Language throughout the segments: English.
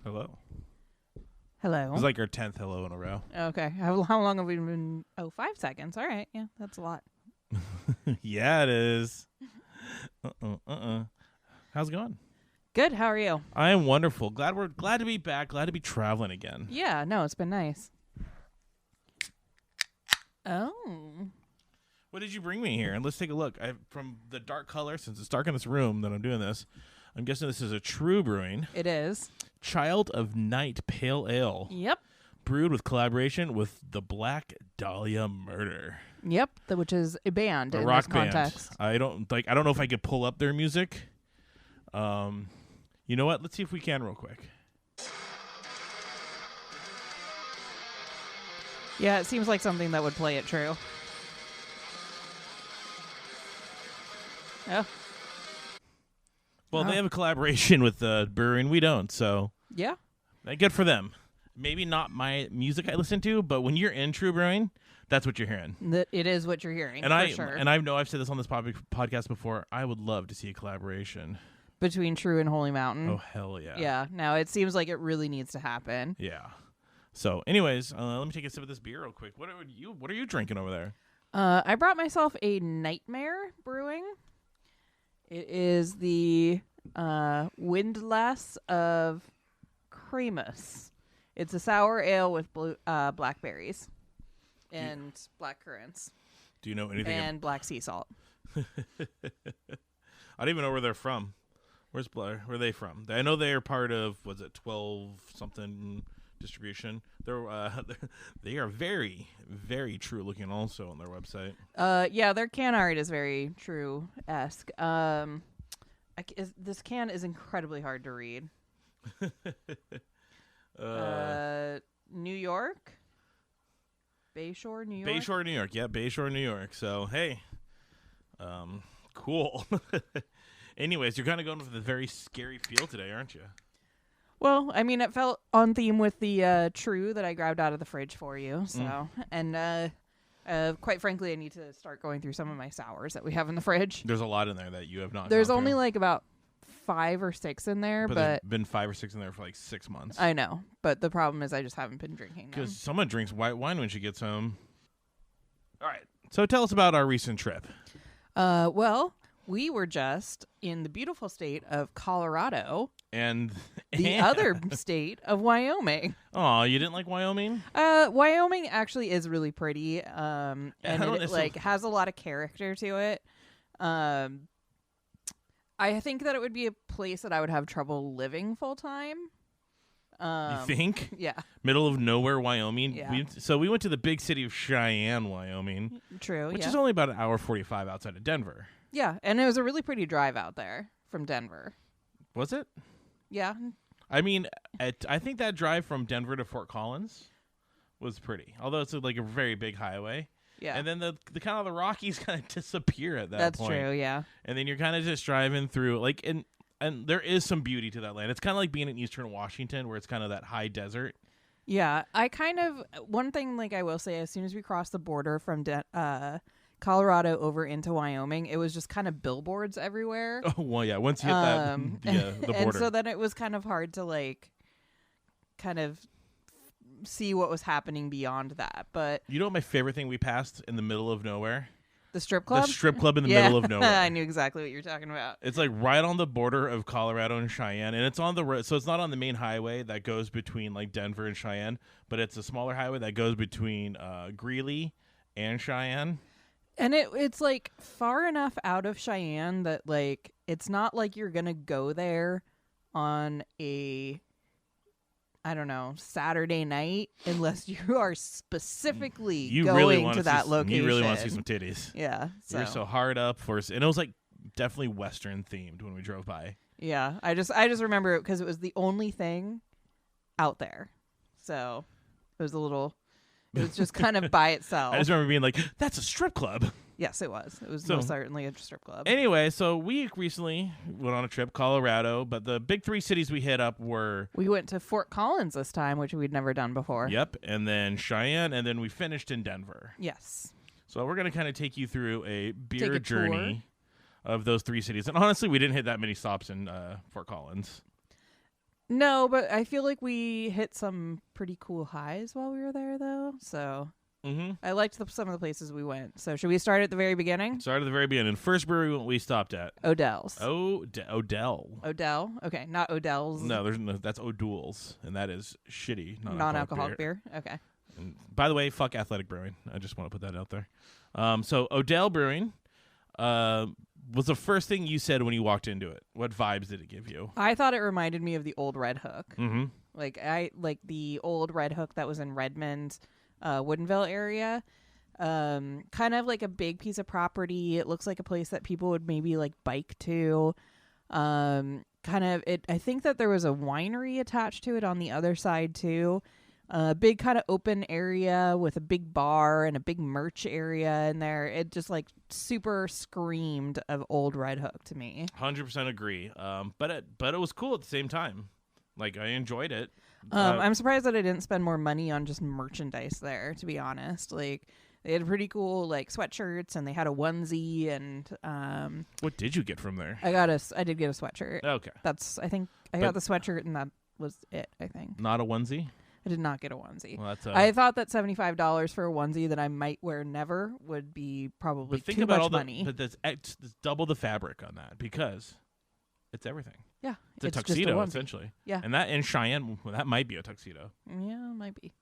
Hello. Hello. It's like our 10th hello in a row. Okay. How long have we been? Oh, 5 seconds. All right. Yeah, that's a lot. Yeah, it is. How's it going? Good. How are you? I am wonderful. Glad to be back. Glad to be traveling again. Yeah. No, it's been nice. Oh. What did you bring me here? And let's take a look. From the dark color, since it's dark in this room that I'm doing this, I'm guessing this is a True Brewing. It is. Child of Night Pale Ale. Yep. Brewed with collaboration with the Black Dahlia Murder. Yep. Which is a band A in rock this context. band. I don't know if I could pull up their music. You know what? Let's see if we can real quick. Yeah, it seems like something that would play at True. Oh. Well, they have a collaboration with the brewing. We don't, so Yeah. good for them. Maybe not my music I listen to, but when you're in True Brewing, that's what you're hearing. It is what you're hearing. And for sure. I know I've said this on this podcast before. I would love to see a collaboration Between True and Holy Mountain. Oh hell yeah! Yeah. No, it seems like it really needs to happen. Yeah. So, anyways, let me take a sip of this beer real quick. What are you drinking over there? I brought myself a Nightmare Brewing. It is the Windlass of Cremus. It's a sour ale with blackberries and black currants. Do you know anything? And black sea salt. I don't even know where they're from. Where are they from? I know they are part of, was it 12 something distribution? They are very, very True looking also on their website. Yeah, their can art is very True-esque. This can is incredibly hard to read. New York? Bayshore, New York? Bayshore, New York. Yeah, Bayshore, New York. So, hey. Cool. Anyways, you're kind of going with a very scary feel today, aren't you? Well, I mean, it felt on theme with the True that I grabbed out of the fridge for you. So, and quite frankly, I need to start going through some of my sours that we have in the fridge. There's a lot in there that you have not. There's gone only through. like about 5 or 6 in there, But but there's been 5 or 6 in there for like 6 months. I know. But the problem is I just haven't been drinking them. Because someone drinks white wine when she gets home. All right. So tell us about our recent trip. Well, we were just in the beautiful state of Colorado. And The other state of Wyoming. Oh, you didn't like Wyoming? Wyoming actually is really pretty. And it has a lot of character to it. I think that it would be a place that I would have trouble living full time. You think? Yeah. Middle of nowhere, Wyoming. Yeah. We went to the big city of Cheyenne, Wyoming. True. Which yeah. is only about an hour 45 outside of Denver. Yeah, and it was a really pretty drive out there from Denver. Was it? Yeah. I mean, I think that drive from Denver to Fort Collins was pretty. Although it's like a very big highway. Yeah. And then the kind of the Rockies kind of disappear at that point. That's true, yeah. And then you're kind of just driving through like and there is some beauty to that land. It's kind of like being in Eastern Washington where it's kind of that high desert. Yeah, one thing like I will say, as soon as we crossed the border from Colorado over into Wyoming, it was just kind of billboards everywhere. Oh, well, yeah. Once you hit the border. And so then it was kind of hard to like kind of see what was happening beyond that. But you know what my favorite thing we passed in the middle of nowhere? The strip club? The strip club in the middle of nowhere. I knew exactly what you're talking about. It's like right on the border of Colorado and Cheyenne, and it's on the road, so it's not on the main highway that goes between like Denver and Cheyenne, but it's a smaller highway that goes between Greeley and Cheyenne. And it's like far enough out of Cheyenne that like it's not like you're gonna go there on a, I don't know, Saturday night unless you are specifically going to that location. You really want to see some titties. Yeah. So. You're so hard up for us. And it was like definitely Western themed when we drove by. Yeah. I just remember it because it was the only thing out there. So it was just kind of by itself. I just remember being like, that's a strip club. Yes, it was. It was most certainly a strip club. Anyway, so we recently went on a trip, Colorado, but the big 3 cities we hit up were... We went to Fort Collins this time, which we'd never done before. Yep, and then Cheyenne, and then we finished in Denver. Yes. So we're going to kind of take you through a beer journey of those 3 cities. And honestly, we didn't hit that many stops in Fort Collins. No, but I feel like we hit some pretty cool highs while we were there, though. So Mm-hmm. I liked some of the places we went. So should we start at the very beginning? Start at the very beginning. First brewery we stopped at. Odell's. Odell. Odell? Okay, not Odell's. No, that's O'Doul's, and that is shitty Non-alcoholic beer. Okay. And by the way, fuck Athletic Brewing. I just want to put that out there. So Odell Brewing was the first thing you said when you walked into it. What vibes did it give you? I thought it reminded me of the old Red Hook. Mm-hmm. Like the old Red Hook that was in Redmond, Woodinville area. Kind of like a big piece of property. It looks like a place that people would maybe like bike to. I think that there was a winery attached to it on the other side too. A big kind of open area with a big bar and a big merch area in there. It just like super screamed of old Red Hook to me. 100% agree. But it was cool at the same time. Like, I enjoyed it. I'm surprised that I didn't spend more money on just merchandise there, to be honest. Like, they had pretty cool like sweatshirts, and they had a onesie, and what did you get from there? I did get a sweatshirt. Okay. I think I got the sweatshirt, and that was it, I think. Not a onesie? I did not get a onesie. Well, that's I thought that $75 for a onesie that I might wear never would be probably think too about much money. But that's double the fabric on that because it's everything. Yeah, it's a tuxedo just a essentially. Yeah, and that in Cheyenne, that might be a tuxedo. Yeah, it might be.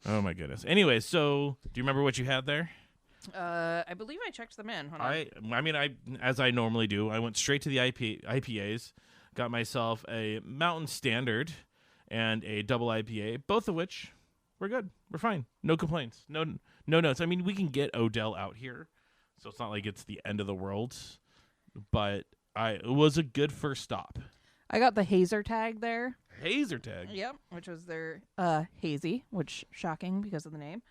Oh my goodness. Anyway, so do you remember what you had there? I believe I checked them in. Hold on. I mean, as I normally do, I went straight to the IPAs, got myself a Mountain Standard and a double IPA, both of which were good. We're fine. No complaints. No notes. I mean, we can get Odell out here, so it's not like it's the end of the world, but it was a good first stop. I got the Hazer tag there. Hazer tag? Yep, which was their hazy, which shocking because of the name.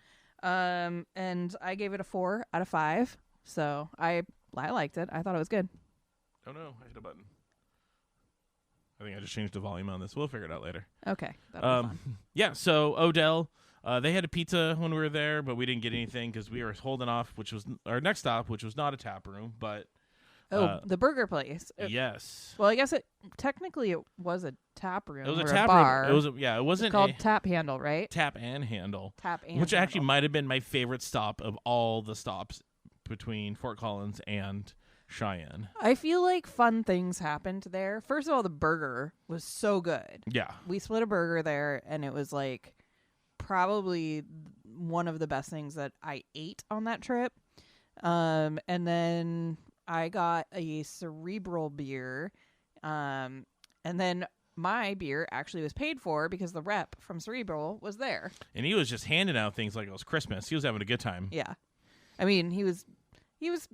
And I gave it a 4 out of 5. So I liked it. I thought it was good. Oh no, I hit a button. I think I just changed the volume on this. We'll figure it out later. Okay. That'll be fun. Yeah, so Odell, they had a pizza when we were there, but we didn't get anything because we were holding off, which was our next stop, which was not a tap room, but... the burger place. Yes. Well, I guess technically it was a tap room. It was or a tap bar. room. It wasn't it's called Tap Handle, right? Tap and Handle. Which actually might have been my favorite stop of all the stops between Fort Collins and Cheyenne. I feel like fun things happened there. First of all, the burger was so good. Yeah. We split a burger there, and it was like probably one of the best things that I ate on that trip. And then I got a Cerebral beer. And then my beer actually was paid for because the rep from Cerebral was there. And he was just handing out things like it was Christmas. He was having a good time. Yeah. I mean, he was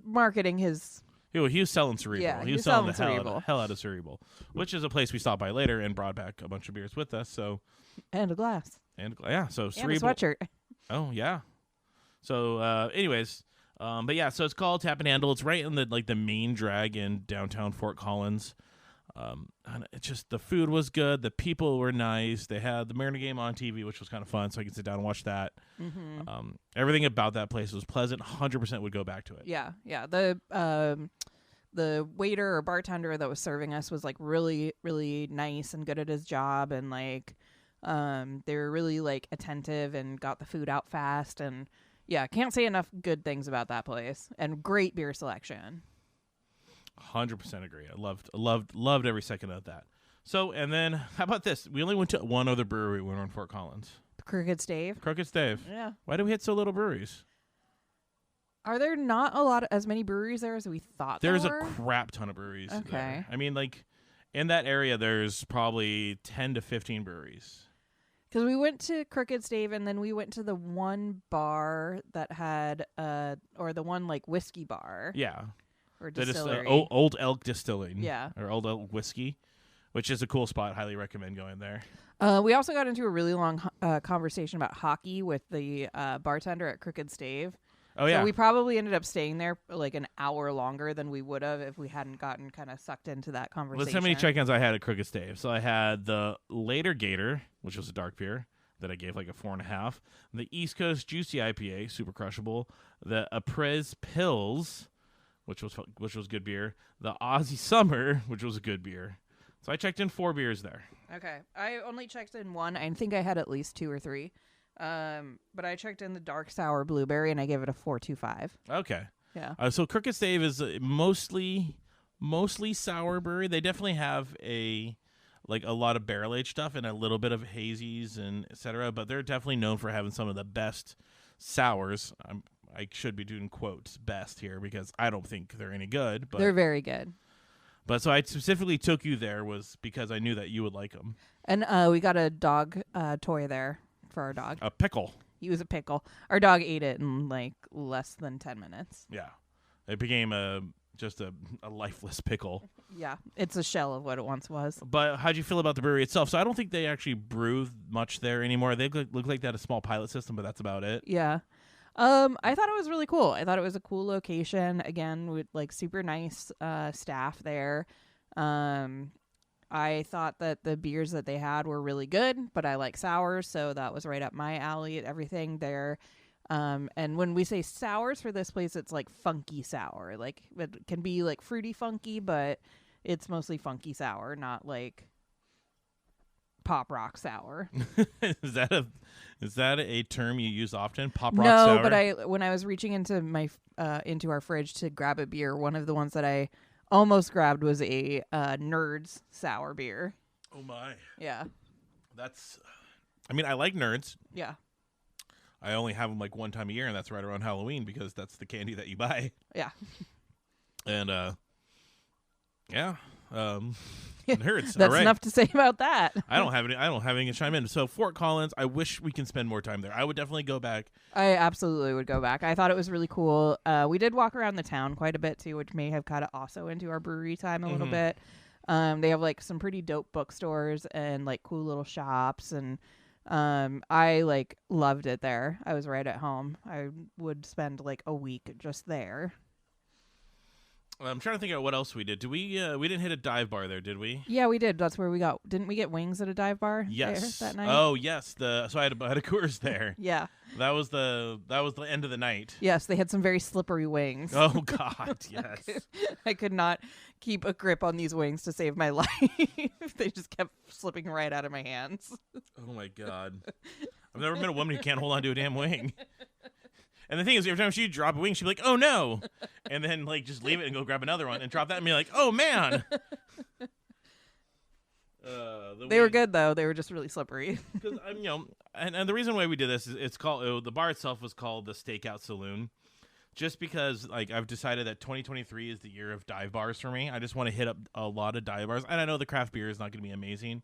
marketing his... He was selling Cerebral. Yeah, he was selling the hell out of Cerebral, which is a place we stopped by later and brought back a bunch of beers with us. So and a glass. So Cerebral. And a sweatshirt. Oh yeah. So anyways, but yeah, so it's called Tap and Handle. It's right in the main drag in downtown Fort Collins. And it's just the food was good. The people were nice. They had the Mariner game on TV, which was kind of fun, so I could sit down and watch that. Mm-hmm. Everything about that place was pleasant. 100% would go back to it. Yeah. The waiter or bartender that was serving us was like really, really nice and good at his job, and like they were really like attentive and got the food out fast, and yeah, can't say enough good things about that place. And great beer selection. 100% agree. I loved every second of that. So, and then how about this? We only went to one other brewery when we were in Fort Collins. Crooked Stave. Yeah. Why do we hit so little breweries? Are there not as many breweries there as we thought There's there were? a crap ton of breweries. Okay. There. I mean, like, in that area, there's probably 10 to 15 breweries. Because we went to Crooked Stave, and then we went to the one bar that had, or the one, like, whiskey bar. Yeah. Or distillery. Old Elk Distilling. Yeah. Or Old Elk Whiskey, which is a cool spot. Highly recommend going there. We also got into a really long conversation about hockey with the bartender at Crooked Stave. Oh, yeah. So we probably ended up staying there like an hour longer than we would have if we hadn't gotten kind of sucked into that conversation. Let's see how many check-ins I had at Crooked Stave. So I had the Later Gator, which was a dark beer that I gave like a 4.5. The East Coast Juicy IPA, super crushable. The Aprez Pills, which was good beer. The Aussie Summer, which was a good beer. So I checked in 4 beers there. Okay. I only checked in one. I think I had at least 2 or 3. But I checked in the dark sour blueberry and I gave it a 4.25. Okay. Yeah. So Crooked Stave is mostly sour brewery. They definitely have a lot of barrel aged stuff and a little bit of hazies and etc. But they're definitely known for having some of the best sours. I should be doing quotes best here because I don't think they're any good. But they're very good. But so I specifically took you there was because I knew that you would like them. And we got a dog toy there for our dog. A pickle. He was a pickle. Our dog ate it in like less than 10 minutes. Yeah. It became just a lifeless pickle. Yeah. It's a shell of what it once was. But how'd you feel about the brewery itself? So I don't think they actually brew much there anymore. They look like they had a small pilot system, but that's about it. Yeah. I thought it was really cool. I thought it was a cool location. Again, with like super nice staff there. I thought that the beers that they had were really good, but I like sours, so that was right up my alley. Everything there. And when we say sours for this place, it's like funky sour. Like it can be like fruity funky, but it's mostly funky sour, not like pop rock sour. Is that a term you use often? Pop rock no, sour? but when I was reaching into my into our fridge to grab a beer, one of the ones that I almost grabbed was a Nerds sour beer. Oh my. Yeah. I like Nerds. Yeah. I only have them like one time a year, and that's right around Halloween because that's the candy that you buy. Yeah. And yeah. Nerds. That's right. enough to say about that. I don't have any to chime in. So Fort Collins, I wish we can spend more time there. I would definitely go back. I absolutely would go back. I thought it was really cool. We did walk around the town quite a bit too, which may have kind of also into our brewery time a little bit. They have like some pretty dope bookstores and like cool little shops, and I like loved it there. I was right at home. I would spend like a week just there. I'm trying to think of what else we did. Did we didn't hit a dive bar there, did we? Yeah, we did. That's where we got. Didn't we get wings at a dive bar? Yes. There that night. Oh yes. So I had a Coors there. Yeah. That was the end of the night. Yes, they had some very slippery wings. Oh God, yes. I could not keep a grip on these wings to save my life. They just kept slipping right out of my hands. Oh my God. I've never met a woman who can't hold on to a damn wing. And the thing is, every time she'd drop a wing, she'd be like, "Oh no," and then like just leave it and go grab another one and drop that and be like, "Oh man." They were good though. They were just really slippery. Because and the reason why we did this is it's called the bar itself was called the Stakeout Saloon, just because like I've decided that 2023 is the year of dive bars for me. I just want to hit up a lot of dive bars, and I know the craft beer is not going to be amazing.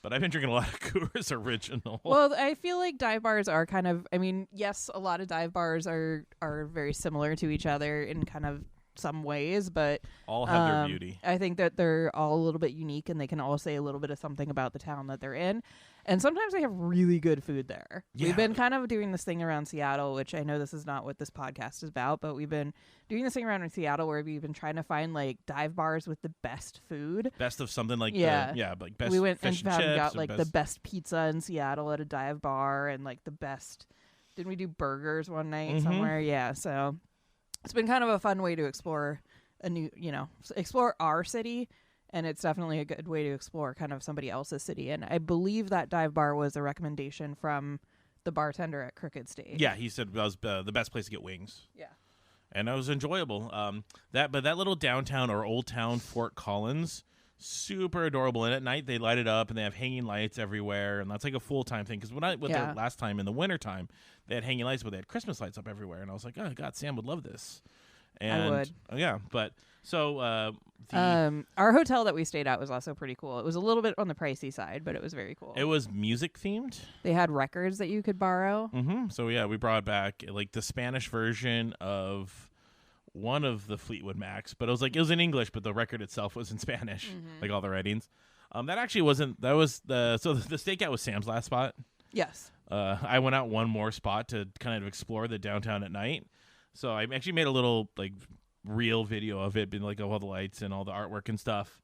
But I've been drinking a lot of Coors Original. Well, I feel like dive bars are kind of, I mean, yes, a lot of dive bars are very similar to each other in kind of some ways, but all have their beauty. I think that they're all a little bit unique, and they can all say a little bit of something about the town that they're in. And sometimes they have really good food there. Yeah. We've been kind of doing this thing around Seattle, which I know this is not what this podcast is about, but we've been doing this thing around in Seattle where we've been trying to find like dive bars with the best food. Best of something like like best. We went fish and found chips got like the best pizza in Seattle at a dive bar, and like the best. Didn't we do burgers one night somewhere? Yeah, so it's been kind of a fun way to explore a new, explore our city. And it's definitely a good way to explore kind of somebody else's city. And I believe that dive bar was a recommendation from the bartender at Crooked Stave. Yeah, he said that was the best place to get wings. Yeah. And it was enjoyable. But that little downtown or old town Fort Collins, super adorable. And at night they light it up and they have hanging lights everywhere. And that's like a full-time thing. Because when I went there last time in the wintertime, they had hanging lights, but they had Christmas lights up everywhere. And I was like, oh, God, Sam would love this. And, I would. Yeah, but so our hotel that we stayed at was also pretty cool. It was a little bit on the pricey side, but it was very cool. It was music themed. They had records that you could borrow. So yeah, we brought back like the Spanish version of one of the Fleetwood Macs, but it was in English, but the record itself was in Spanish, like all the writings. That actually wasn't. That was the stakeout was Sam's last spot. Yes. I went out one more spot to kind of explore the downtown at night. So I actually made a little like real video of it, being like all the lights and all the artwork and stuff.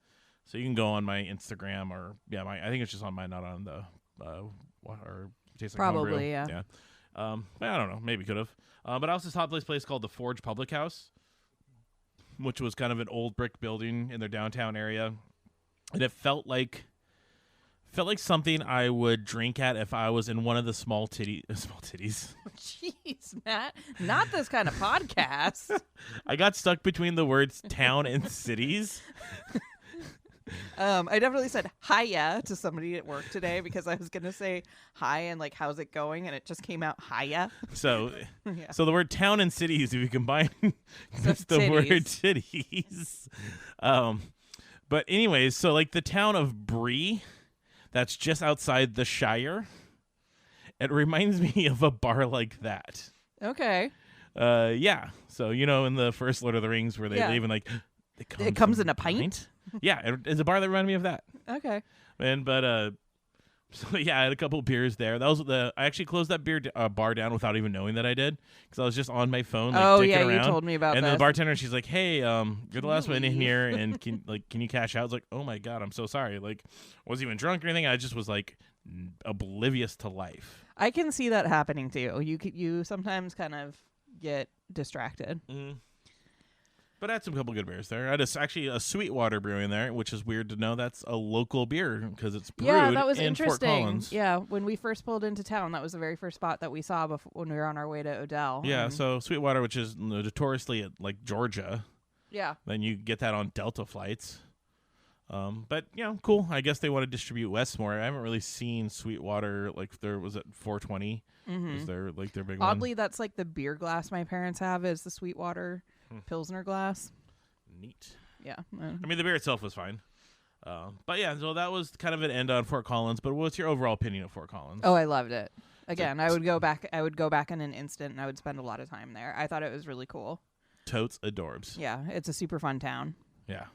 So you can go on my Instagram or I think it's just on mine, not on the or Tastes Like probably Homebrew. yeah. I don't know, maybe could have. But I also saw this place called the Forge Public House, which was kind of an old brick building in their downtown area. and it felt like something I would drink at if I was in one of the small titties. Jeez, Matt, not this kind of podcast. I got stuck between the words town and cities. I definitely said hiya to somebody at work today because I was gonna say hi and like how's it going, and it just came out hiya. So, Yeah. so the word town and cities, if you combine, that's the titties. word titties. But anyways, so like the town of Bree, that's just outside the Shire. It reminds me of a bar like that. Okay. Yeah. So in the first Lord of the Rings where they leave and like It comes in a pint? Yeah, it's a bar that reminded me of that. Okay. So yeah, I had a couple beers there. That was I actually closed that bar down without even knowing that I did because I was just on my phone. Like, oh dicking yeah, around. you told me about And this. then the bartender, she's like, "Hey, you're the last one in leave? here, and can you cash out?" I was like, "Oh my god, I'm so sorry." Like, wasn't even drunk or anything. I just was like oblivious to life. I can see that happening too. You sometimes kind of get distracted. Mm-hmm. But I had some couple good beers there. I had actually a Sweetwater Brewing there, which is weird to know that's a local beer because it's brewed That was in Fort interesting. Collins. Yeah, when we first pulled into town, that was the very first spot that we saw when we were on our way to Odell. Yeah, And so Sweetwater, which is notoriously at like Georgia, yeah. then you get that on Delta flights. But cool. I guess they want to distribute west more. I haven't really seen Sweetwater like there was at 420. Is there like their big Oddly, one? that's like the beer glass my parents have is the Sweetwater Pilsner glass. Neat. Yeah. I mean, the beer itself was fine. But yeah, so that was kind of an end on Fort Collins. But what's your overall opinion of Fort Collins? Oh, I loved it. Again, I would go back. I would go back in an instant, and I would spend a lot of time there. I thought it was really cool. Totes adorbs. Yeah, it's a super fun town. Yeah.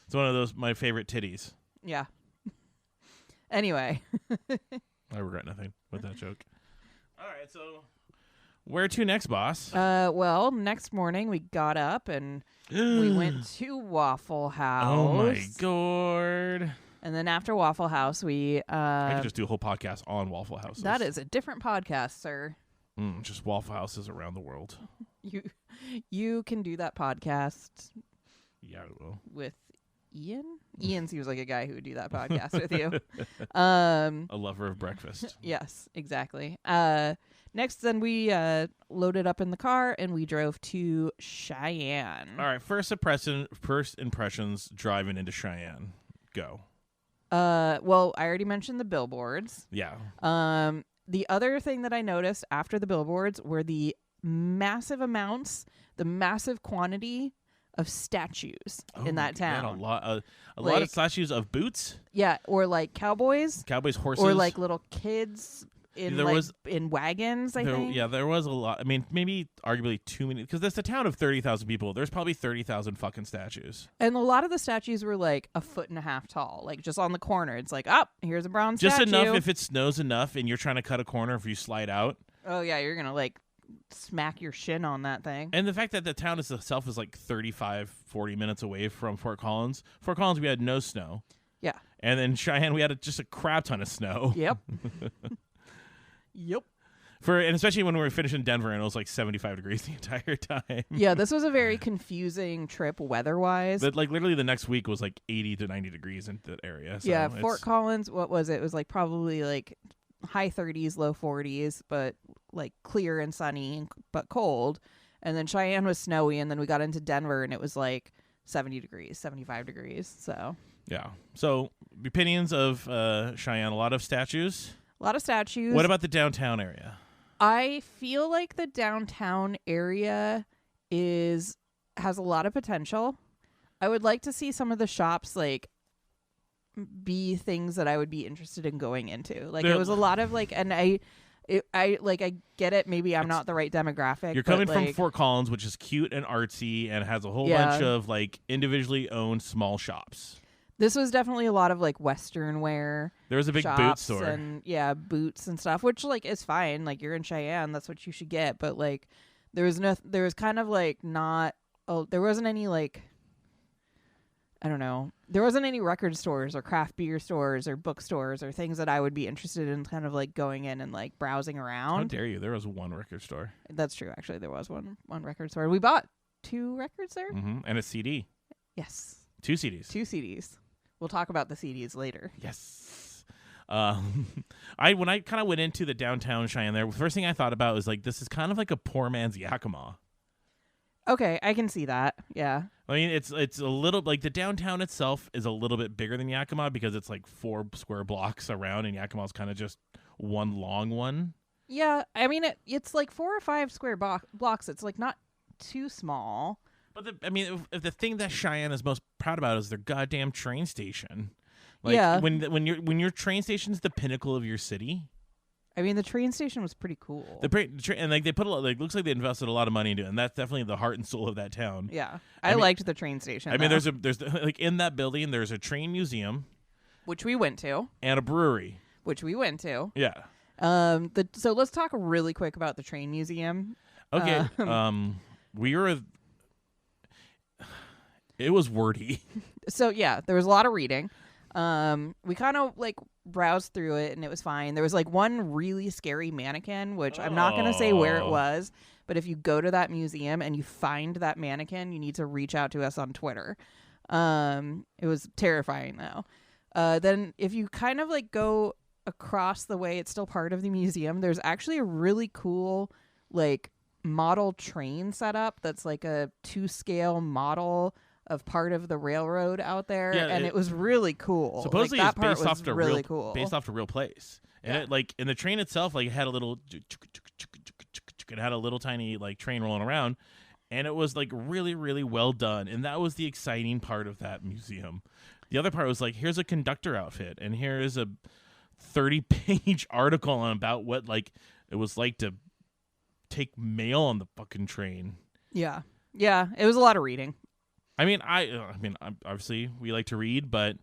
It's one of those my favorite titties. Yeah. Anyway. I regret nothing with that joke. All right, so where to next, boss? Well, next morning we got up and we went to Waffle House. Oh my god! And then after Waffle House, we I could just do a whole podcast on Waffle Houses. that is a different podcast, sir. Just Waffle Houses around the world. You can do that podcast. Yeah, I will. With Ian? Ian seems like a guy who would do that podcast with you. A lover of breakfast. Yes, exactly. Next, then we loaded up in the car and we drove to Cheyenne. All right, first impressions driving into Cheyenne. Go. Well, I already mentioned the billboards. Yeah. The other thing that I noticed after the billboards were the massive quantity of statues in that town. A lot of statues of boots. Yeah, or like cowboys, horses, or like little kids in in wagons. I think. Yeah, there was a lot. I mean, maybe arguably too many because it's a town of 30,000 people. There's probably 30,000 fucking statues. And a lot of the statues were like 1.5 feet tall, like just on the corner. It's like, here's a bronze just statue. enough if it snows enough and you're trying to cut a corner if you slide out. Oh yeah, you're gonna like smack your shin on that thing. And the fact that the town itself is like 35-40 minutes away from Fort Collins. Fort Collins, we had no snow. Yeah. And then Cheyenne, we had just a crap ton of snow. Yep. Yep. And especially when we were finishing Denver and it was like 75 degrees the entire time. Yeah, this was a very confusing trip weather-wise. But like literally the next week was like 80 to 90 degrees in that area. So yeah, Fort Collins, what was it? It was like probably like high 30s, low 40s, but like clear and sunny, but cold. And then Cheyenne was snowy, and then we got into Denver, and it was like 70 degrees, 75 degrees. So yeah. So opinions of Cheyenne, a lot of statues. A lot of statues. What about the downtown area? I feel like the downtown area has a lot of potential. I would like to see some of the shops like be things that I would be interested in going into. Like it was a lot of like, and I get it. Maybe I'm not the right demographic. You're coming from Fort Collins, which is cute and artsy and has a whole bunch of like individually owned small shops. This was definitely a lot of like Western wear. There was a big boot store. And boots and stuff, which like is fine. Like you're in Cheyenne, that's what you should get. But like there was kind of like there wasn't any like, I don't know. There wasn't any record stores or craft beer stores or bookstores or things that I would be interested in kind of like going in and like browsing around. How dare you? There was one record store. That's true. Actually, there was one record store. We bought 2 records there. Mm-hmm. And a CD. Yes. 2 CDs. 2 CDs. We'll talk about the CDs later. Yes. When I kind of went into the downtown Cheyenne there, the first thing I thought about was like, this is kind of like a poor man's Yakima. Okay, I can see that. Yeah. I mean, it's a little like the downtown itself is a little bit bigger than Yakima because it's like 4 square blocks around, and Yakima's kind of just one long one. Yeah, I mean it's like 4 or 5 square blocks. It's like not too small. But if the thing that Cheyenne is most proud about is their goddamn train station. Like, yeah. When your train station is the pinnacle of your city. I mean, the train station was pretty cool. And like they put a lot, like looks like they invested a lot of money into it, and that's definitely the heart and soul of that town. Yeah, I liked the train station. I mean, there's like in that building, there's a train museum, which we went to, and a brewery, which we went to. Yeah. So let's talk really quick about the train museum. Okay. It was wordy. So yeah, there was a lot of reading. We kind of like browsed through it and it was fine. There was like one really scary mannequin, which I'm not going to say where it was, but if you go to that museum and you find that mannequin, you need to reach out to us on Twitter. It was terrifying though. Then if you kind of like go across the way, it's still part of the museum. There's actually a really cool like model train setup that's like a 2-scale model of part of the railroad out there, and it was really cool. Supposedly, like, it's based off really cool. Based off a real place, and it like in the train itself, like it had a little, it had a little tiny like train rolling around, and it was like really, really well done, and that was the exciting part of that museum. The other part was like, here's a conductor outfit, and here is a 30-page article on about what like it was like to take mail on the fucking train. Yeah, it was a lot of reading. I mean, obviously we like to read, but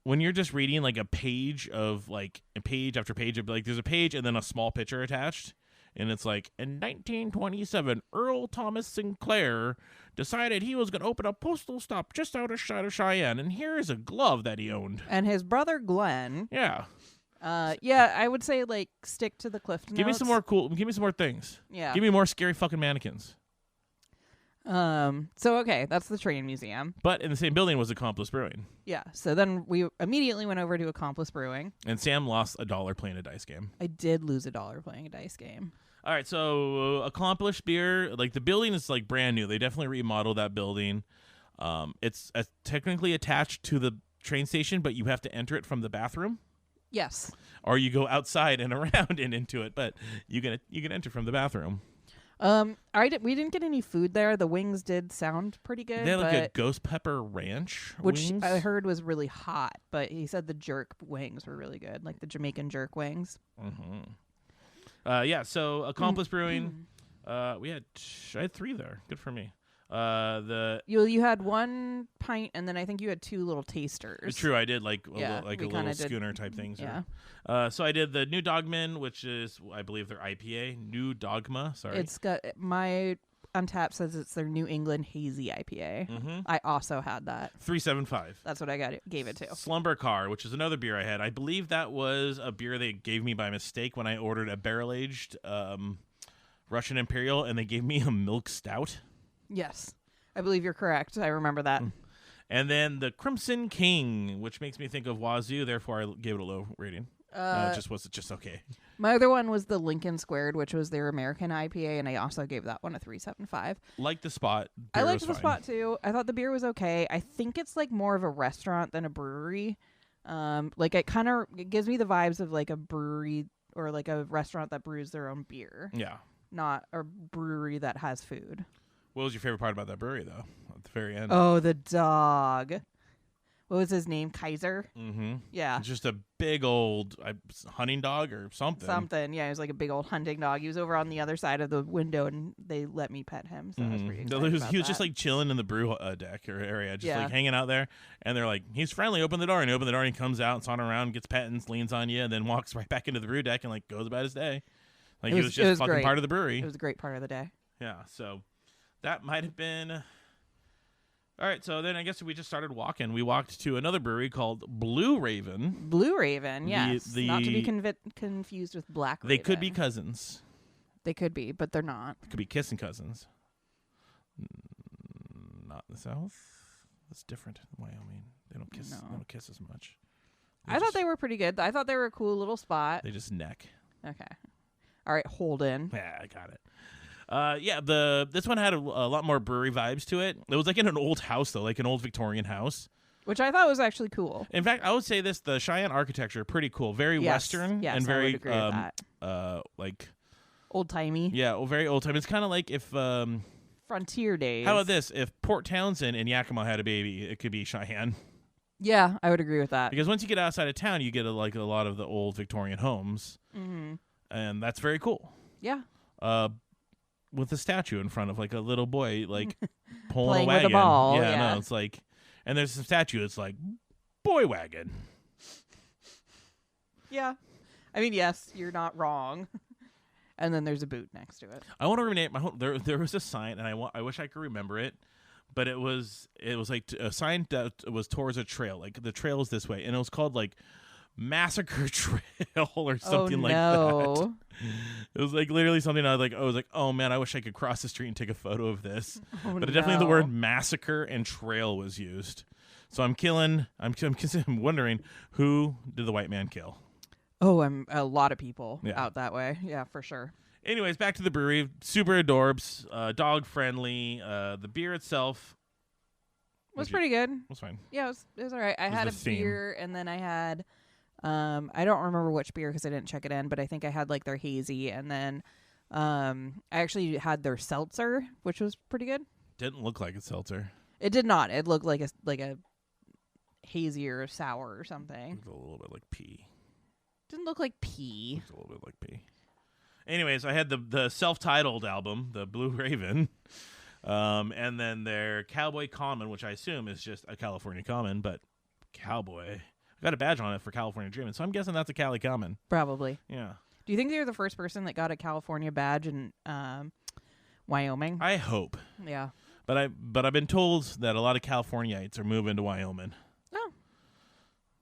when you're just reading like a page of like a page after page of like there's a page and then a small picture attached, and it's like in 1927, Earl Thomas Sinclair decided he was going to open a postal stop just outside of Cheyenne, and here is a glove that he owned. And his brother Glenn. Yeah. I would say like stick to the Cliff Notes. Give me some more things. Yeah. Give me more scary fucking mannequins. So okay, that's the train museum. But in the same building was Accomplice Brewing. Yeah. So then we immediately went over to Accomplice Brewing. And Sam lost $1 playing a dice game. I did lose $1 playing a dice game. All right, so Accomplice Beer, like the building is like brand new. They definitely remodeled that building. It's technically attached to the train station, but you have to enter it from the bathroom. Yes. Or you go outside and around and into it, but you can enter from the bathroom. We didn't get any food there. The wings did sound pretty good. They had like a ghost pepper ranch which wings. I heard was really hot, but he said the jerk wings were really good, like the Jamaican jerk wings. Mm-hmm. So Accomplice Brewing, I had 3 there. Good for me. You had 1 pint, and then I think you had 2 little tasters. True, I did like a little schooner type things. Yeah. So I did the New Dogman, which is I believe their IPA. New Dogma. Sorry. It's got my Untapped says it's their New England Hazy IPA. Mm-hmm. I also had that. 3.75. That's what I gave it to. Slumber Car, which is another beer I had. I believe that was a beer they gave me by mistake when I ordered a barrel aged Russian Imperial, and they gave me a milk stout. Yes, I believe you're correct. I remember that. And then the Crimson King, which makes me think of Wazoo, therefore I gave it a low rating. It was just okay. My other one was the Lincoln Squared, which was their American IPA, and I also gave that one a 3.75. Like the spot. I liked the spot too. I thought the beer was okay. I think it's like more of a restaurant than a brewery. Like it gives me the vibes of like a brewery or like a restaurant that brews their own beer. Yeah. Not a brewery that has food. What was your favorite part about that brewery, though, at the very end? Oh, the dog. What was his name? Kaiser? Mm-hmm. Yeah. Just a big old hunting dog or something. Something, yeah. He was like a big old hunting dog. He was over on the other side of the window, and they let me pet him, so I was pretty excited about He was that. just like chilling in the brew deck or area, just like hanging out there. And they're like, he's friendly, open the door. And he opened the door, and he comes out and saunters around, gets pet and leans on you, and then walks right back into the brew deck and like goes about his day. Like he was just fucking great. part of the brewery. It was a great part of the day. Yeah, so that might have been... All right, so then I guess we just started walking. We walked to another brewery called Blue Raven. Blue Raven, yes. Not to be confused with Black Raven. They could be cousins. They could be, but they're not. They could be kissing cousins. Not in the South. That's different in Wyoming. They don't kiss. No. They don't kiss as much. I thought they were pretty good. I thought they were a cool little spot. They just neck. Okay. All right, Holden. Yeah, I got it. This one had a lot more brewery vibes to it. It was like in an old house though, like an old Victorian house, which I thought was actually cool. In fact, I would say the Cheyenne architecture pretty cool, very Western yes, and I very would agree with that. like old timey. Yeah, very old time. It's kind of like if frontier days. how about this? If Port Townsend and Yakima had a baby, it could be Cheyenne. Yeah, I would agree with that. Because once you get outside of town, you get a lot of the old Victorian homes, and that's very cool. Yeah. With a statue in front of like a little boy like pulling Playing a wagon. with a ball. Yeah, no, it's like, and there's a statue. It's like boy wagon. Yeah. I mean, yes, you're not wrong. And then there's a boot next to it. I want to rename my home. There was a sign, and I wish I could remember it, but it was like a sign that was towards a trail. Like the trail is this way, and it was called like Massacre Trail or something like that. It was like literally something I was like, oh man, I wish I could cross the street and take a photo of this. But definitely the word massacre and trail was used. So I'm wondering, who did the white man kill? Oh, a lot of people out that way. Yeah, for sure. Anyways, back to the brewery. Super adorbs, dog friendly. The beer itself was pretty good. Was fine. Yeah, it was all right. I had a beer, and then I had I don't remember which beer because I didn't check it in, but I think I had like their hazy, and then I actually had their seltzer, which was pretty good. Didn't look like a seltzer. It did not. It looked like a hazy or sour or something. Looked a little bit like pee. Didn't look like pee. Looked a little bit like pee. Anyways, I had the self-titled album, the Blue Raven, and then their Cowboy Common, which I assume is just a California Common, but Cowboy. I got a badge on it for California Dreamin', so I'm guessing that's a Cali Common. Probably. Yeah. Do you think they were the first person that got a California badge in Wyoming? I hope. Yeah. But I've been told that a lot of Californiites are moving to Wyoming. Oh.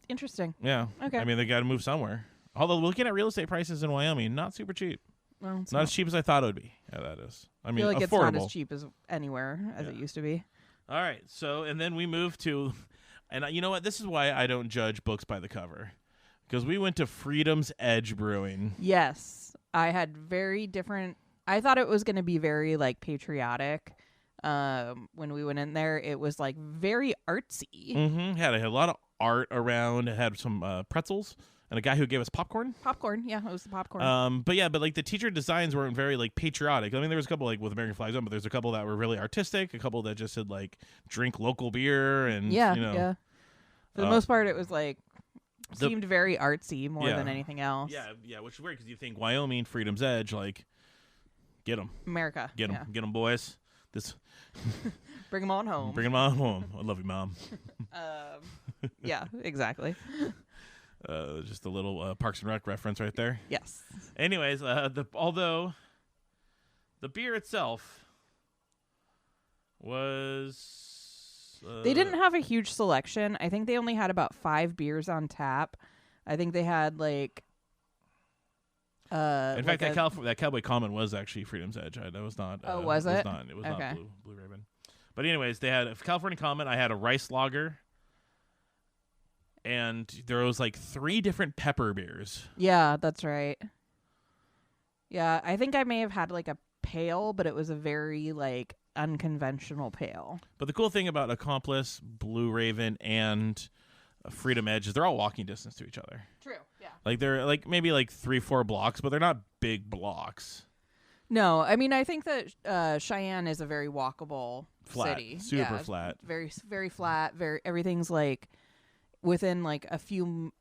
Interesting. Yeah. Okay. I mean, they got to move somewhere. Although looking at real estate prices in Wyoming, not super cheap. Well, it's not as cheap as I thought it would be. Yeah, that is. I mean, feel like affordable. it's not as cheap as anywhere as it used to be. All right. So, and then we moved to, and you know what? This is why I don't judge books by the cover. Because we went to Freedom's Edge Brewing. Yes. I had very different, I thought it was going to be very like patriotic. When we went in there, it was like very artsy. Mm-hmm. Had a lot of art around. It had some pretzels. And a guy who gave us popcorn. Popcorn, yeah, it was the popcorn. But like the teacher designs weren't very like patriotic. I mean, there was a couple like with American flags on, but there's a couple that were really artistic. A couple that just said like drink local beer and yeah. For the most part, it was like seemed very artsy more than anything else. Yeah, which is weird because you think Wyoming, Freedom's Edge, like get them, America, get them, boys. This bring them on home. Bring them on home. I love you, Mom. Yeah, exactly. Just a little Parks and Rec reference right there. Yes. Anyways, although the beer itself was they didn't have a huge selection. I think they only had about 5 beers on tap. I think they had like in fact, that Cowboy Common was actually Freedom's Edge. That was not. Oh, was it? It was not Blue Raven. But anyways, they had a California Common. I had a rice lager. And there was like 3 different pepper beers. Yeah, that's right. Yeah, I think I may have had like a pale, but it was a very like unconventional pale. But the cool thing about Accomplice, Blue Raven, and Freedom Edge is they're all walking distance to each other. True, yeah. Like they're like maybe like 3-4 blocks, but they're not big blocks. No, I mean I think that Cheyenne is a very walkable city. Super flat. Very, very flat. Everything's like within like a few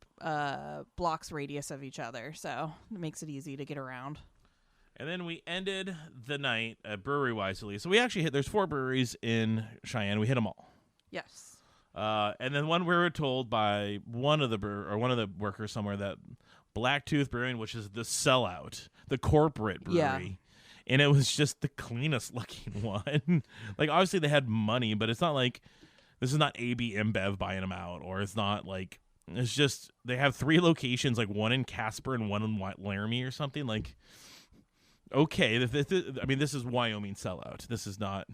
blocks radius of each other, so it makes it easy to get around. And then we ended the night brewery wise at least. So we actually there's 4 breweries in Cheyenne. We hit them all. Yes. And then one we were told by one of the workers somewhere that Blacktooth Brewing, which is the sellout, the corporate brewery, and it was just the cleanest looking one. Like obviously they had money, but it's not like this is not AB InBev buying them out, or it's not like it's just they have 3 locations, like one in Casper and one in Laramie or something. Like, okay, I mean, this is Wyoming sellout. This is not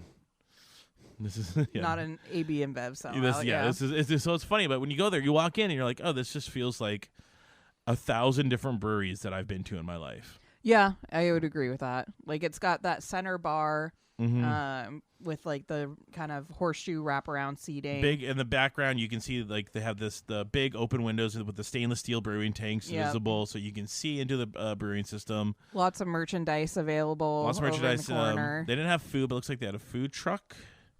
This is not an AB InBev sellout. This is so it's funny, but when you go there, you walk in and you're like, oh, this just feels like 1,000 different breweries that I've been to in my life. Yeah, I would agree with that. Like, it's got that center bar with like the kind of horseshoe wraparound seating. Big in the background, you can see like they have the big open windows with the stainless steel brewing tanks visible, so you can see into the brewing system. Lots of merchandise available. Lots of merchandise. Over in the corner. They didn't have food, but it looks like they had a food truck.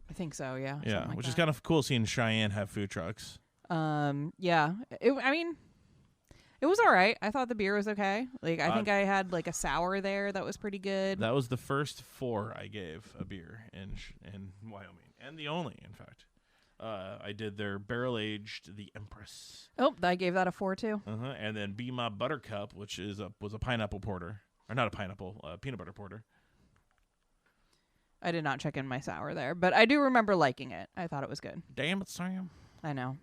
I think so. Yeah. Yeah, like which that. is kind of cool seeing Cheyenne have food trucks. Yeah. It was all right. I thought the beer was okay. Like, I think I had like a sour there that was pretty good. That was the first 4 I gave a beer in Wyoming, and the only, in fact. I did their barrel aged the Empress. Oh, I gave that a 4 too. And then Be My Buttercup, which was a pineapple porter, or not a pineapple, peanut butter porter. I did not check in my sour there, but I do remember liking it. I thought it was good. Damn it, Sam. I know.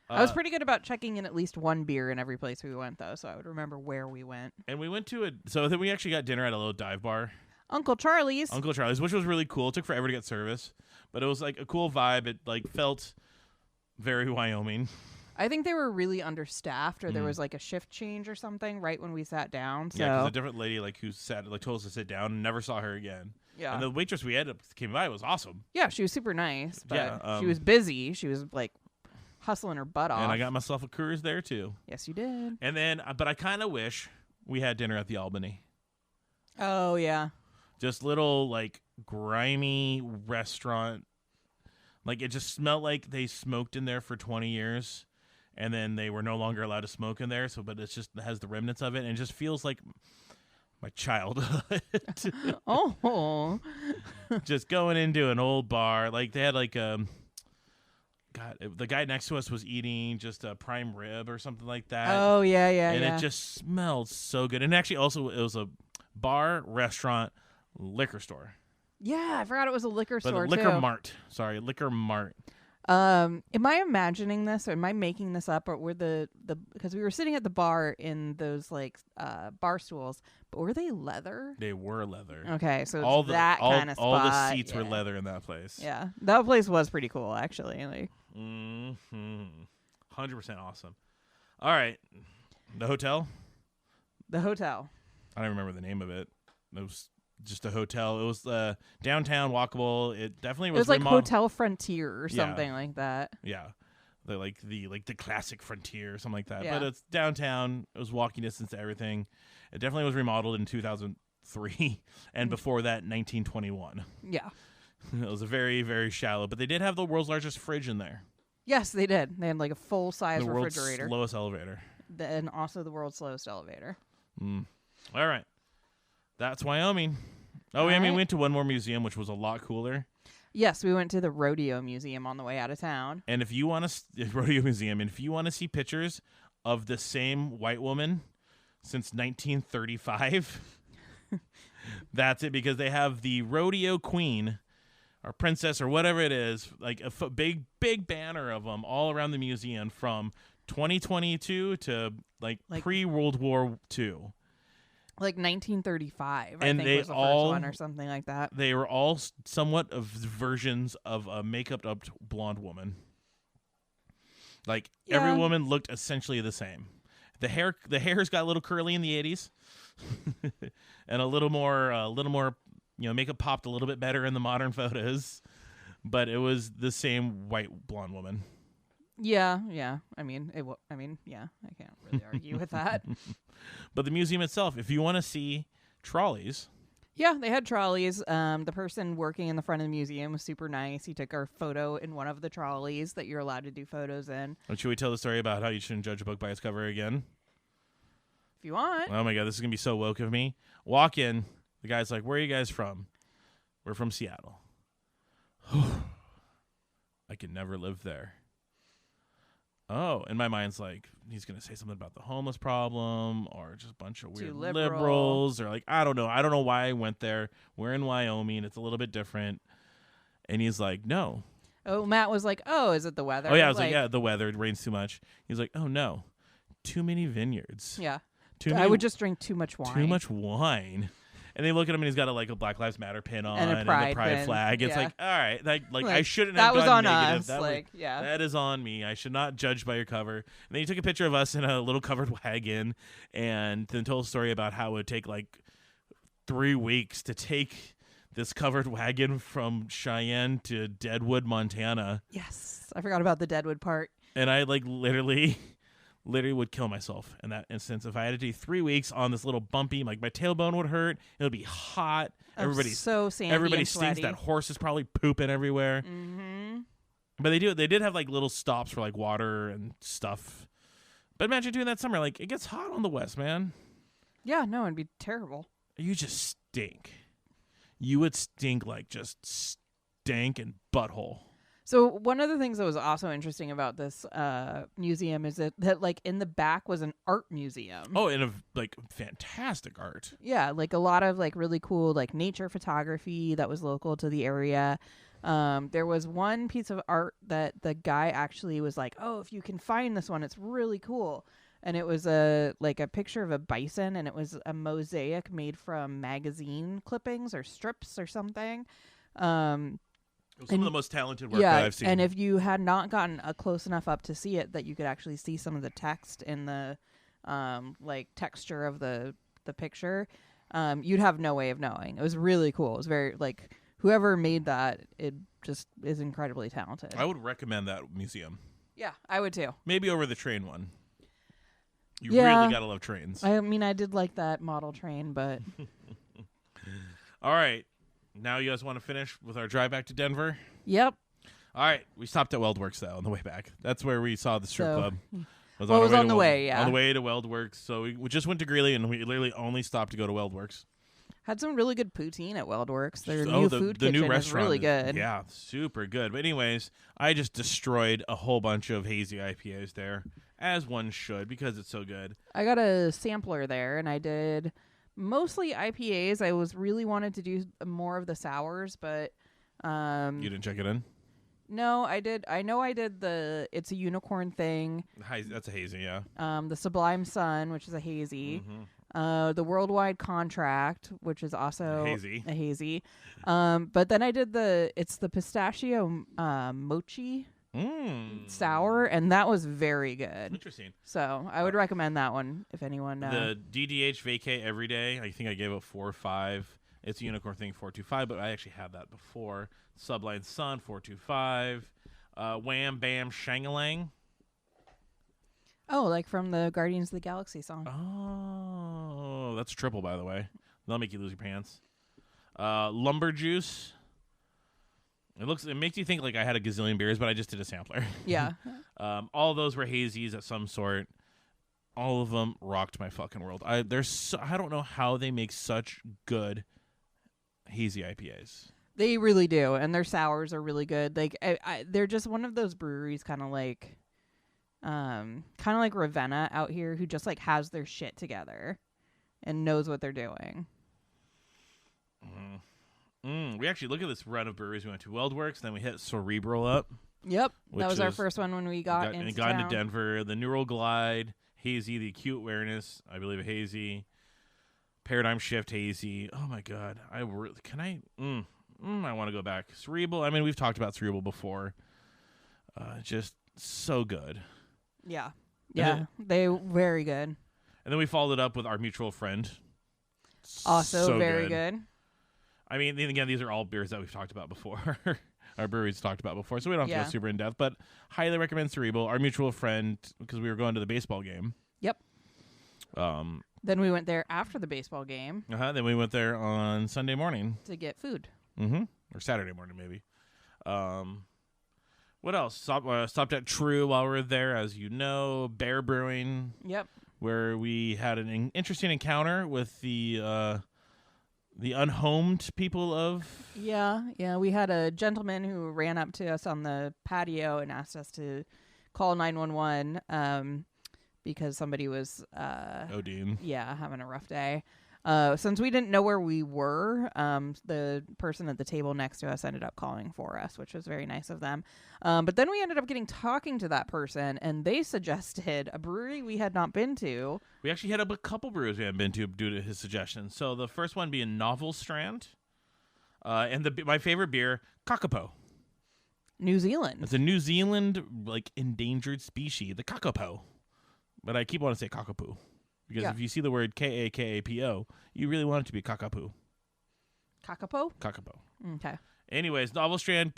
I was pretty good about checking in at least one beer in every place we went, though, so I would remember where we went. And we went to so then we actually got dinner at a little dive bar. Uncle Charlie's, which was really cool. It took forever to get service, but it was like a cool vibe. It like felt very Wyoming. I think they were really understaffed, or there was like a shift change or something right when we sat down. So. Yeah, because a different lady who told us to sit down and never saw her again. Yeah, and the waitress we had came by was awesome. Yeah, she was super nice, but yeah, she was busy. She was like hustling her butt off. And I got myself a Coors there too. Yes, you did. And then, but I kind of wish we had dinner at the Albany. Oh yeah, just little like grimy restaurant. Like it just smelled like they smoked in there for 20 years. And then they were no longer allowed to smoke in there. But it has the remnants of it. And it just feels like my childhood. Oh. Just going into an old bar. Like they had like, God, the guy next to us was eating just a prime rib or something like that. Oh, yeah. And it just smelled so good. And actually also it was a bar, restaurant, liquor store. Yeah, I forgot it was a liquor store, Liquor Mart. Sorry, Liquor Mart. Am I imagining this, or am I making this up, or were the because we were sitting at the bar in those like bar stools, but were they leather? They were leather. Okay, so it's that kind of spot. All the seats were leather in that place. Yeah, that place was pretty cool, actually. Like, 100% awesome. All right, the hotel. The hotel. I don't remember the name of it. It was just a hotel. It was downtown, walkable. It definitely was. It was like Hotel Frontier or something like that. Yeah, the classic Frontier or something like that. Yeah. But it's downtown. It was walking distance to everything. It definitely was remodeled in 2003, and before that, 1921. Yeah, it was a very, very shallow. But they did have the world's largest fridge in there. Yes, they did. They had like a full size refrigerator. The world's slowest elevator. And also the world's slowest elevator. All right. That's Wyoming. Oh, we went to one more museum, which was a lot cooler. Yes, we went to the Rodeo Museum on the way out of town. And if you want to Rodeo Museum, and if you want to see pictures of the same white woman since 1935, that's it, because they have the rodeo queen or princess or whatever it is, like a big banner of them all around the museum from 2022 to like pre-World War II. Like 1935, and I think was the first one or something like that. They were all somewhat of versions of a makeup-up blonde woman. Like every woman looked essentially the same. The hair's got a little curly in the 80s, and a little more, makeup popped a little bit better in the modern photos. But it was the same white blonde woman. Yeah. I mean, yeah. I can't really argue with that. But the museum itself, if you want to see trolleys. Yeah, they had trolleys. The person working in the front of the museum was super nice. He took our photo in one of the trolleys that you're allowed to do photos in. Or should we tell the story about how you shouldn't judge a book by its cover again? If you want. Oh my God, this is going to be so woke of me. Walk in. The guy's like, where are you guys from? We're from Seattle. I could never live there. Oh, and my mind's like, he's going to say something about the homeless problem or just a bunch of weird liberals or like, I don't know. I don't know why I went there. We're in Wyoming. It's a little bit different. And he's like, no. Oh, Matt was like, oh, is it the weather? Oh, yeah. I was like, yeah, the weather. It rains too much. He's like, oh, no. Too many vineyards. Yeah. I would just drink too much wine. Too much wine. And they look at him, and he's got a Black Lives Matter pin on And a the pride pride pin. flag. It's Yeah. like, all right, like I Like, shouldn't that have was gone on negative. us. That Like, yeah. that is on me. I should not judge by your cover. And then he took a picture of us in a little covered wagon, and then told a story about how it would take like 3 weeks to take this covered wagon from Cheyenne to Deadwood, Montana. Yes. I forgot about the Deadwood part. And I literally would kill myself in that instance. If I had to do 3 weeks on this little bumpy, like my tailbone would hurt. It would be hot. Everybody's so sandy. Everybody and stinks. sweaty. That horse is probably pooping everywhere. Mm-hmm. But they did have like little stops for like water and stuff. But imagine doing that summer. Like, it gets hot on the west, man. Yeah, no, it'd be terrible. You just stink. You would stink like just stank and butthole. So one of the things that was also interesting about this museum is that like in the back was an art museum. Oh, and like fantastic art. Yeah, like a lot of like really cool like nature photography that was local to the area. There was one piece of art that the guy actually was like, "Oh, if you can find this one, it's really cool." And it was a picture of a bison, and it was a mosaic made from magazine clippings or strips or something. Some of the most talented work that I've seen. And if you had not gotten close enough up to see it, that you could actually see some of the text in the texture of the picture, you'd have no way of knowing. It was really cool. It was very whoever made that, it just is incredibly talented. I would recommend that museum. Yeah, I would too. Maybe over the train one. You Yeah. really gotta love trains. I mean, I did like that model train, but All right. Now you guys want to finish with our drive back to Denver? yep. All right. We stopped at Weldworks, though, on the way back. That's where we saw the strip So- club. Well, it was our on the to way, yeah. On the way to Weldworks. So we just went to Greeley, and we literally only stopped to go to Weldworks. Had some really good poutine at Weldworks. Their Oh, new the food new kitchen is restaurant really good. Yeah, super good. But anyways, I just destroyed a whole bunch of hazy IPAs there, as one should, because it's so good. I got a sampler there, and I did mostly IPAs. I was really wanted to do more of the sours, but You didn't check it in? no, I did. I know I did the It's a Unicorn thing. That's a hazy, yeah. The Sublime Sun, which is a hazy. Mm-hmm. The Worldwide Contract, which is also A hazy. But then I did the pistachio mochi sour, and that was very good. Interesting. So I would recommend that one if anyone. The DDH Vacay Every Day, I think I gave it 4 or 5. It's a Unicorn thing, 4.25, but I actually had that before. Sublime Sun, 4.25. Wham Bam Shangalang. Oh, like from the Guardians of the Galaxy song. Oh, that's triple, by the way. That'll make you lose your pants. Lumber Juice. It makes you think like I had a gazillion beers, but I just did a sampler. Yeah. All of those were hazies of some sort. All of them rocked my fucking world. I don't know how they make such good hazy IPAs. They really do, and their sours are really good. Like they're just one of those breweries, kind of like Ravenna out here, who just like has their shit together and knows what they're doing. We actually look at this run of breweries. We went to Weldworks, then we hit Cerebral up. Yep, Which that was our is- first one when we got into got town. into Denver. The Neural Glide, Hazy, the Acute Awareness, I believe a hazy. Paradigm Shift hazy. Oh my god, I want to go back. Cerebral. I mean, we've talked about Cerebral before. Just so good. Yeah, they very good. And then we followed it up with our mutual friend. Also So very good. I mean, again, these are all beers that we've talked about before. Our breweries talked about before, so we don't have to go super in depth. But highly recommend Cerebral. Our mutual friend, because we were going to the baseball game. Yep. Then we went there after the baseball game. Then we went there on Sunday morning to get food. Or Saturday morning, maybe. What else? Stopped at True while we were there, as you know. Bear Brewing. Yep. Where we had an interesting encounter with the unhomed people of... Yeah. We had a gentleman who ran up to us on the patio and asked us to call 911 because somebody was... Odin. Yeah, having a rough day. Since we didn't know where we were, the person at the table next to us ended up calling for us, which was very nice of them. But then we ended up talking to that person, and they suggested a brewery we had not been to. We actually hit up a couple breweries we hadn't been to due to his suggestions. So the first one being Novel Strand, and my favorite beer, Kakapo. New Zealand. It's a New Zealand endangered species, the kakapo. But I keep wanting to say kakapo because if you see the word Kakapo, you really want it to be kakapo. Kakapo? Kakapo. Okay. Anyways, Novel Strand,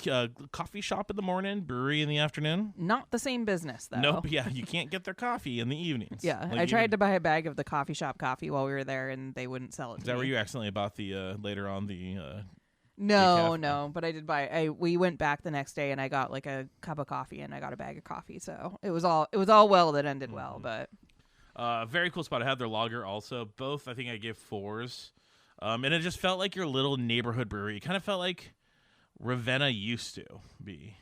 coffee shop in the morning, brewery in the afternoon. Not the same business, though. Nope. Yeah, you can't get their coffee in the evenings. Yeah, I tried to buy a bag of the coffee shop coffee while we were there, and they wouldn't sell it. Is that where you accidentally bought the later on the? No, but I did buy. We went back the next day, and I got like a cup of coffee, and I got a bag of coffee. So it was all well that ended well. But very cool spot. I had their lager also. Both I think I gave 4s, and it just felt like your little neighborhood brewery. It kind of felt like Ravenna used to be.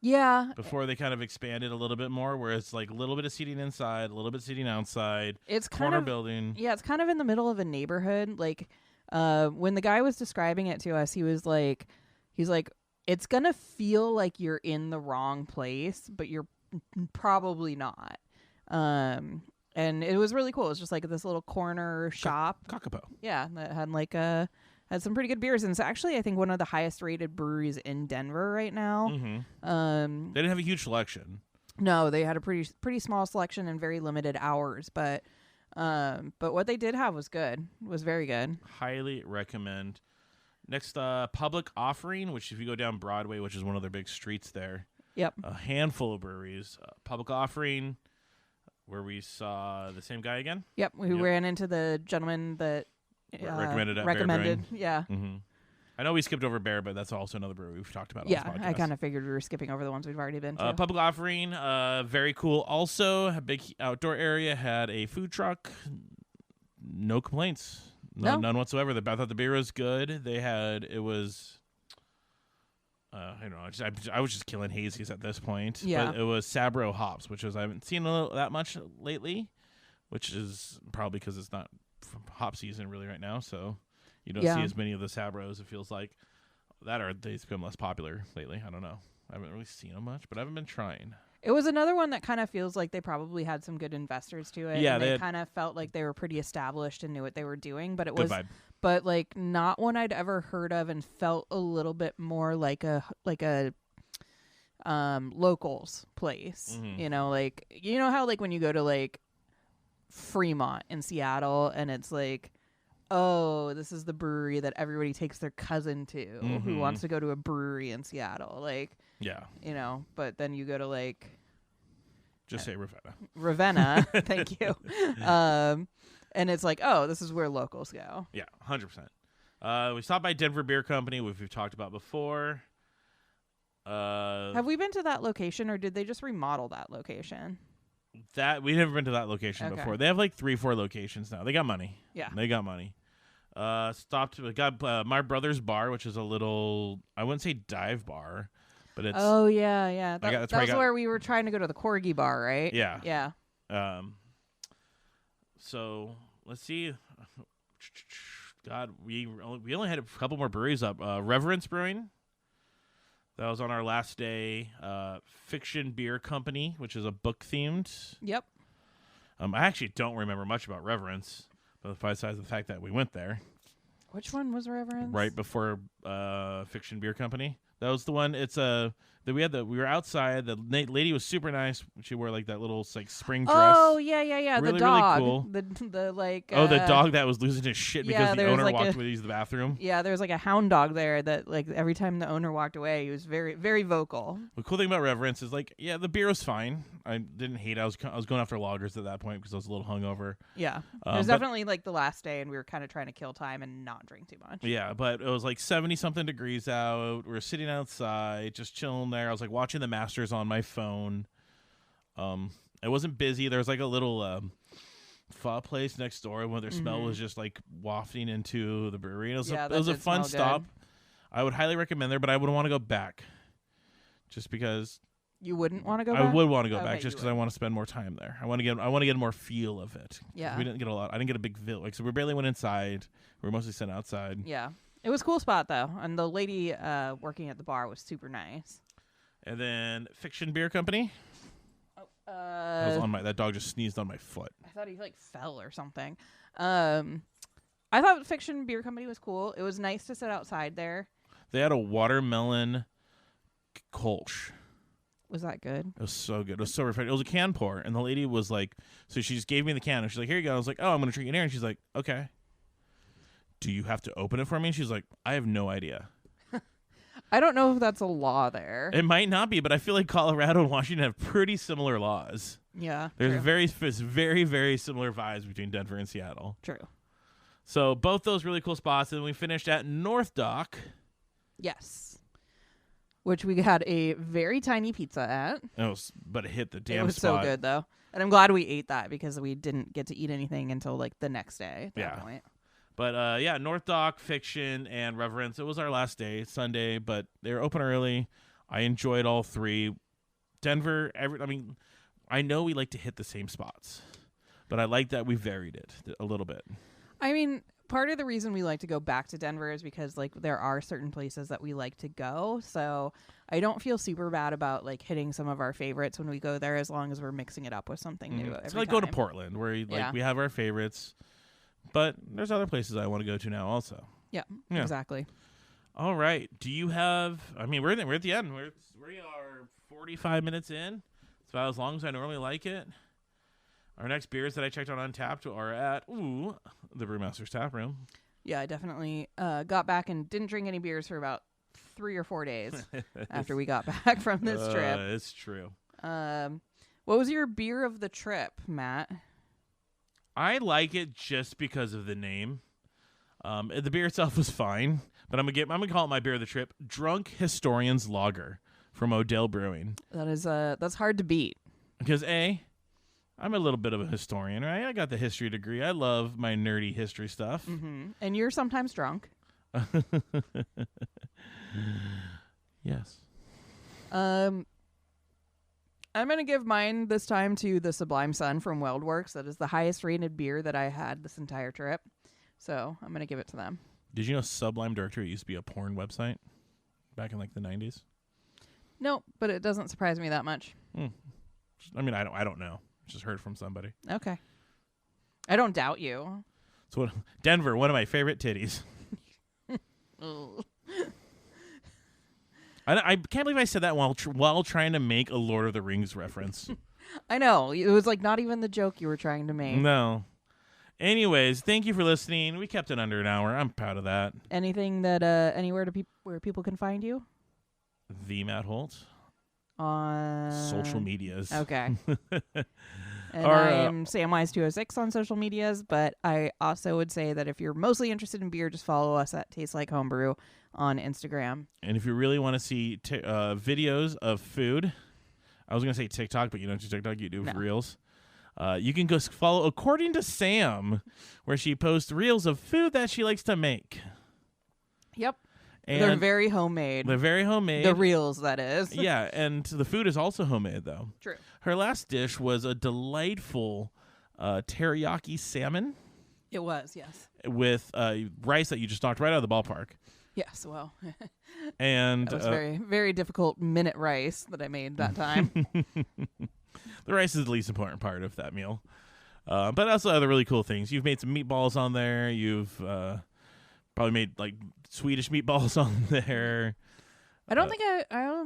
Yeah. Before they kind of expanded a little bit more, where it's like a little bit of seating inside, a little bit of seating outside. It's corner building. Yeah, it's kind of in the middle of a neighborhood. Like, when the guy was describing it to us, he's like, it's gonna feel like you're in the wrong place, but you're probably not. And it was really cool. It was just like this little corner shop. Kakapo. Yeah, that had had some pretty good beers, and it's actually, I think, one of the highest rated breweries in Denver right now. Mm-hmm. They didn't have a huge selection. No, they had a pretty small selection and very limited hours, but what they did have was good. It was very good. Highly recommend. Next, Public Offering, which if you go down Broadway, which is one of their big streets there. Yep. A handful of breweries. Public Offering, where we saw the same guy again. Yep, we ran into the gentleman that recommended. Yeah. Mm-hmm. I know we skipped over Bear, but that's also another brewery we've talked about. Yeah, on this podcast. I kind of figured we were skipping over the ones we've already been to. Public Offering, very cool. Also, a big outdoor area, had a food truck. No complaints. None whatsoever. I thought the beer was good. I don't know. I was just killing hazies at this point. Yeah. But it was Sabro hops, which I haven't seen that much lately, which is probably because it's not hop season really right now, so you don't see as many of the Sabros. It feels like they've become less popular lately. I don't know. I haven't really seen them much, but I haven't been trying. It was another one that kind of feels like they probably had some good investors to it. Yeah, and they kind of felt like they were pretty established and knew what they were doing, but not one I'd ever heard of, and felt a little bit more like a locals place. Mm-hmm. You know how like when you go to like Fremont in Seattle, and it's like, oh, this is the brewery that everybody takes their cousin to, mm-hmm. who wants to go to a brewery in Seattle. Like, yeah, but then you go to like, just say Ravenna. Thank you. And it's like, oh, this is where locals go. Yeah, 100%. We stopped by Denver Beer Company, which we've talked about before. Have we been to that location, or did they just remodel that location? That we've never been to that location before. They have like 3-4 locations now. They got money. Yeah, they got money. We got My Brother's Bar, which is a little, I wouldn't say dive bar, but it's. Oh yeah. That was where we were trying to go to the Corgi bar, right? Yeah. So let's see. God, we only had a couple more breweries up. Reverence Brewing. That was on our last day. Fiction Beer Company, which is a book themed. Yep. I actually don't remember much about Reverence, but besides the fact that we went there. Which one was Reverence? Right before Fiction Beer Company. That was the one. It's that we were outside. The lady was super nice. She wore like that little like spring dress. Oh yeah. Really, the dog. Really cool. The like. The dog that was losing his shit because the owner like walked away to use the bathroom. Yeah, there was like a hound dog there that like every time the owner walked away, he was very, very vocal. The cool thing about Reverence is like, the beer was fine. I didn't hate it. I was going after lagers at that point because I was a little hungover. Yeah, it was definitely like the last day, and we were kind of trying to kill time and not drink too much. Yeah, but it was like 70-something degrees out. We were sitting outside, just chilling there. I was like watching the Masters on my phone. It wasn't busy. There was like a little pho place next door where their smell was just like wafting into the brewery. It was a fun stop. I would highly recommend there, but I would want to go back just because You wouldn't want to go I back? would want to go Okay, back just you because I want to spend more time there. I want to get more feel of it. Yeah. We didn't get a lot. I didn't get a big feel. Like, so we barely went inside. We were mostly sitting outside. Yeah. It was a cool spot, though. And the lady working at the bar was super nice. And then Fiction Beer Company. That dog just sneezed on my foot. I thought he like fell or something. I thought Fiction Beer Company was cool. It was nice to sit outside there. They had a watermelon Kolsch. Was that good? It was so good. It was so refreshing. It was a can pour, and the lady was like, so she just gave me the can, and she's like, here you go. I was like, oh, I'm going to drink it here. And she's like, okay. Do you have to open it for me? And she's like, I have no idea. I don't know if that's a law there. It might not be, but I feel like Colorado and Washington have pretty similar laws. Yeah. There's true. very, very similar vibes between Denver and Seattle. True. So both those really cool spots. And we finished at North Dock. Yes. Which we had a very tiny pizza at. But it hit the damn spot. It was so good, though. And I'm glad we ate that because we didn't get to eat anything until like the next day at that point. But North Dock, Fiction, and Reverence. It was our last day, Sunday, but they were open early. I enjoyed all three. Denver, I know we like to hit the same spots, but I like that we varied it a little bit. I mean, part of the reason we like to go back to Denver is because like there are certain places that we like to go. So I don't feel super bad about like hitting some of our favorites when we go there, as long as we're mixing it up with something new. It's like going to Portland, where we have our favorites. But there's other places I want to go to now also. Yeah, exactly. All right. Do you have... we're at the end. We are 45 minutes in. It's about as long as I normally like it. Our next beers that I checked on Untapped are at, the Brewmaster's Tap Room. Yeah, I definitely got back and didn't drink any beers for about 3 or 4 days after we got back from this trip. It's true. What was your beer of the trip, Matt? I like it just because of the name. The beer itself was fine, but I'm gonna call it my beer of the trip: Drunk Historian's Lager from Odell Brewing. That's hard to beat. Because I'm a little bit of a historian, right? I got the history degree. I love my nerdy history stuff. Mm-hmm. And you're sometimes drunk. Yes. I'm going to give mine this time to the Sublime Sun from Weldworks. That is the highest rated beer that I had this entire trip. So I'm going to give it to them. Did you know Sublime Directory used to be a porn website back in like the 90s? No, but it doesn't surprise me that much. I don't know. Just heard from somebody. Okay. I don't doubt you. So Denver, one of my favorite titties. I can't believe I said that while trying to make a Lord of the Rings reference. I know. It was like not even the joke you were trying to make. No. Anyways, thank you for listening. We kept it under an hour. I'm proud of that. Anything that anywhere where people can find you? The Matt Holt. On social medias. Okay. And I'm Samwise206 on social medias, but I also would say that if you're mostly interested in beer, just follow us at Taste Like Homebrew on Instagram. And if you really want to see videos of food, I was going to say TikTok, but you don't do TikTok, you do Reels. You can go follow According to Sam, where she posts reels of food that she likes to make. Yep. And they're very homemade. They're very homemade. The reels, that is. Yeah, and the food is also homemade, though. True. Her last dish was a delightful teriyaki salmon. It was, yes. With rice that you just knocked right out of the ballpark. Yes, well. And that was very, very difficult minute rice that I made that time. The rice is the least important part of that meal. But also other really cool things. You've made some meatballs on there. You've probably made like Swedish meatballs on there. I don't think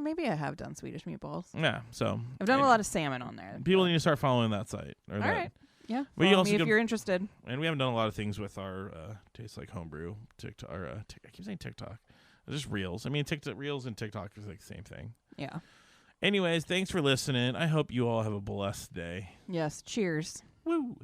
maybe I have done Swedish meatballs. Yeah, so I've done a lot of salmon on there. People need to start following that site. All right. Yeah. Well, Follow me if you're interested. And we haven't done a lot of things with our Taste Like Homebrew TikTok. I keep saying TikTok. It's just Reels. TikTok Reels and TikTok is like the same thing. Yeah. Anyways, thanks for listening. I hope you all have a blessed day. Yes. Cheers. Woo.